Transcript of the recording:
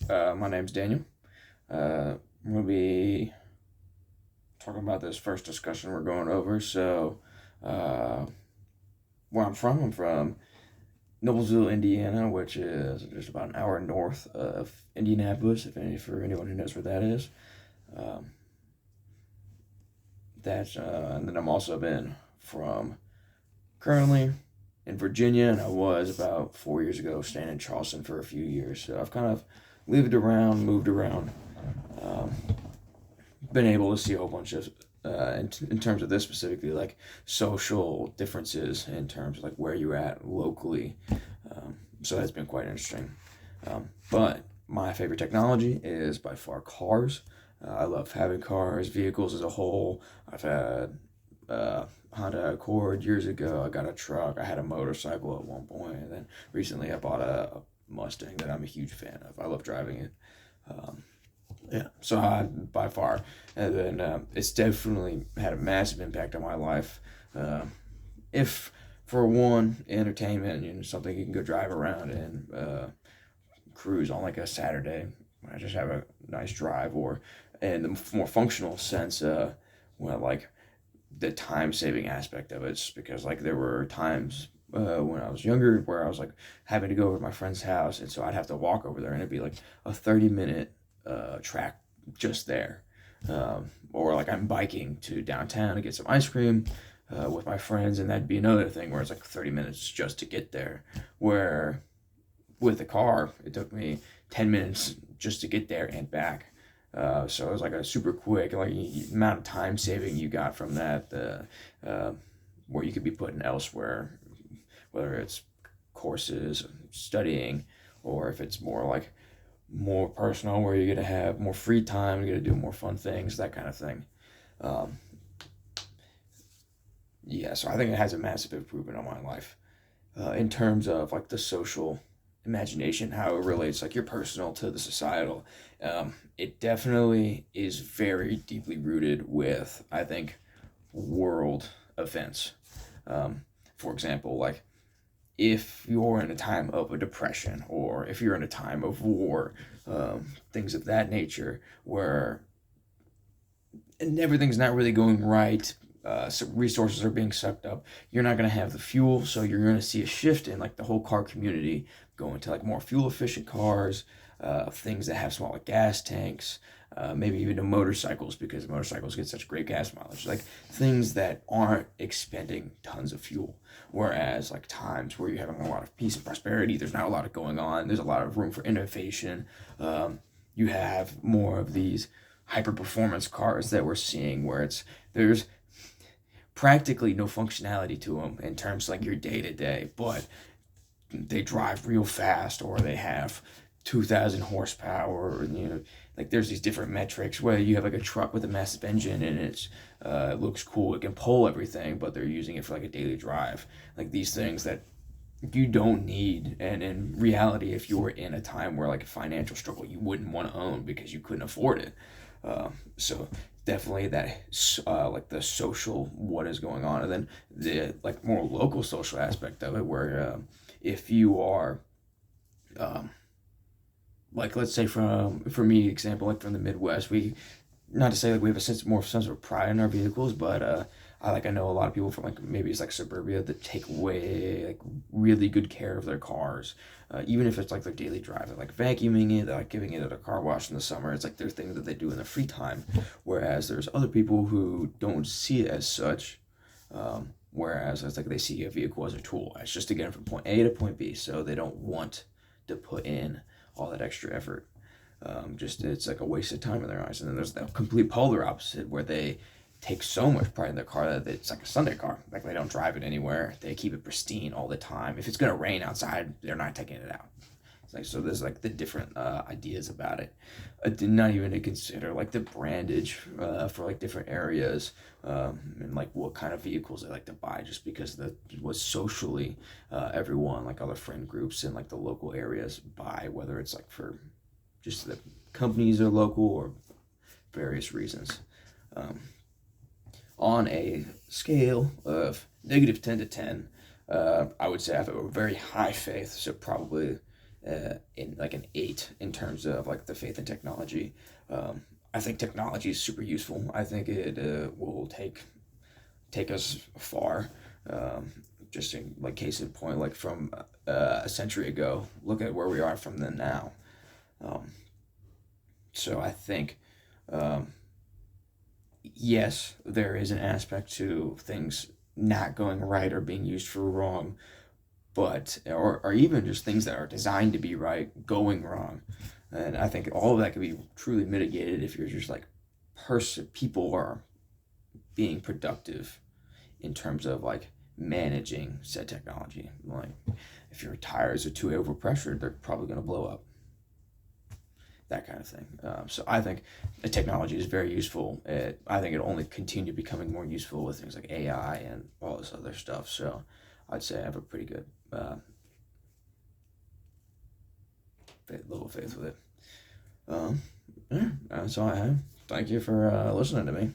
My name's Daniel. I'm going to be talking about this first discussion we're going over. Uh, where I'm from Noblesville, Indiana, which is just about an hour north of Indianapolis, for anyone who knows where that is. Um, and then I'm also been from currently in Virginia, and I was about 4 years ago staying in Charleston for a few years. So I've kind of lived around, moved around. Um, been able to see a whole bunch of in terms of this specifically, like social differences in terms of like where you're at locally. So that's been quite interesting. But my favorite technology is by far cars. I love having cars, vehicles as a whole. I've had Honda Accord years ago. I got a truck. I had a motorcycle at one point, and then recently I bought a Mustang that I'm a huge fan of. I love driving it. Um, yeah, so by far, and then it's definitely had a massive impact on my life. If for one, entertainment, something you can go drive around and cruise on like a Saturday. I just have a nice drive, or in the more functional sense, well, like the time saving aspect of it, it's because like there were times when I was younger where I was like having to go over to my friend's house, and so I'd have to walk over there, and it'd be like a 30-minute track just there. Or like I'm biking to downtown to get some ice cream with my friends, and that'd be another thing where it's like 30 minutes just to get there. Where with the car, it took me 10 minutes just to get there and back. So it was like a super quick, like amount of time saving you got from that, where you could be putting elsewhere, whether it's courses, studying, or if it's more personal, where you're gonna have more free time, you're gonna do more fun things, that kind of thing. Um, yeah, so I think it has a massive improvement on my life in terms of like the social imagination, how it relates like your personal to the societal. It definitely is very deeply rooted with, I think, world events. Um, for example, like if you're in a time of a depression, or if you're in a time of war, things of that nature, where and everything's not really going right. So resources are being sucked up. You're not going to have the fuel, so you're going to see a shift in like the whole car community going to like more fuel efficient cars, things that have smaller gas tanks, maybe even to motorcycles, because motorcycles get such great gas mileage. Like things that aren't expending tons of fuel. Whereas like times where you're having a lot of peace and prosperity, there's not a lot of going on. There's a lot of room for innovation. You have more of these hyper performance cars that we're seeing, where there's practically no functionality to them in terms of like your day to day, but they drive real fast, or they have 2,000 horsepower. Like there's these different metrics where you have like a truck with a massive engine, and it looks cool, it can pull everything, but they're using it for like a daily drive. Like these things that you don't need, and in reality, if you were in a time where like a financial struggle, you wouldn't want to own because you couldn't afford it. So definitely that, like the social, what is going on, and then the like more local social aspect of it, where if you are um, like, let's say, for me example, like from the Midwest, we, not to say like we have a sense of pride in our vehicles, but I know a lot of people from like maybe it's like suburbia that take way like really good care of their cars, even if it's like their daily drive. They're like vacuuming it, they're like giving it a car wash in the summer. It's like their thing that they do in their free time. Whereas there's other people who don't see it as such. Whereas it's like they see a vehicle as a tool. It's just to get them from point A to point B, so they don't want to put in all that extra effort. Just it's like a waste of time in their eyes. And then there's the complete polar opposite, where they take so much pride in their car that it's like a Sunday car. Like they don't drive it anywhere. They keep it pristine all the time. If it's gonna rain outside, they're not taking it out. It's like, so there's like the different ideas about it. Did not even to consider like the brandage for like different areas, and like what kind of vehicles they like to buy, just because that was socially everyone, like other friend groups in like the local areas, buy, whether it's like for just the companies are local, or various reasons. Um, on a scale of -10 to 10, I would say I have a very high faith, so probably in like an 8 in terms of like the faith in technology. I think technology is super useful. I think it will take us far. Um, just in like case in point, like from a century ago, look at where we are from then now. Um, so I think, um, yes, there is an aspect to things not going right or being used for wrong, but or even just things that are designed to be right going wrong. And I think all of that can be truly mitigated if you're just like people are being productive in terms of like managing said technology. Like if your tires are too overpressured, they're probably going to blow up. That kind of thing. So I think the technology is very useful. I think it'll only continue becoming more useful with things like AI and all this other stuff. So I'd say I have a pretty good level of faith with it. Um, yeah, that's all I have. Thank you for listening to me.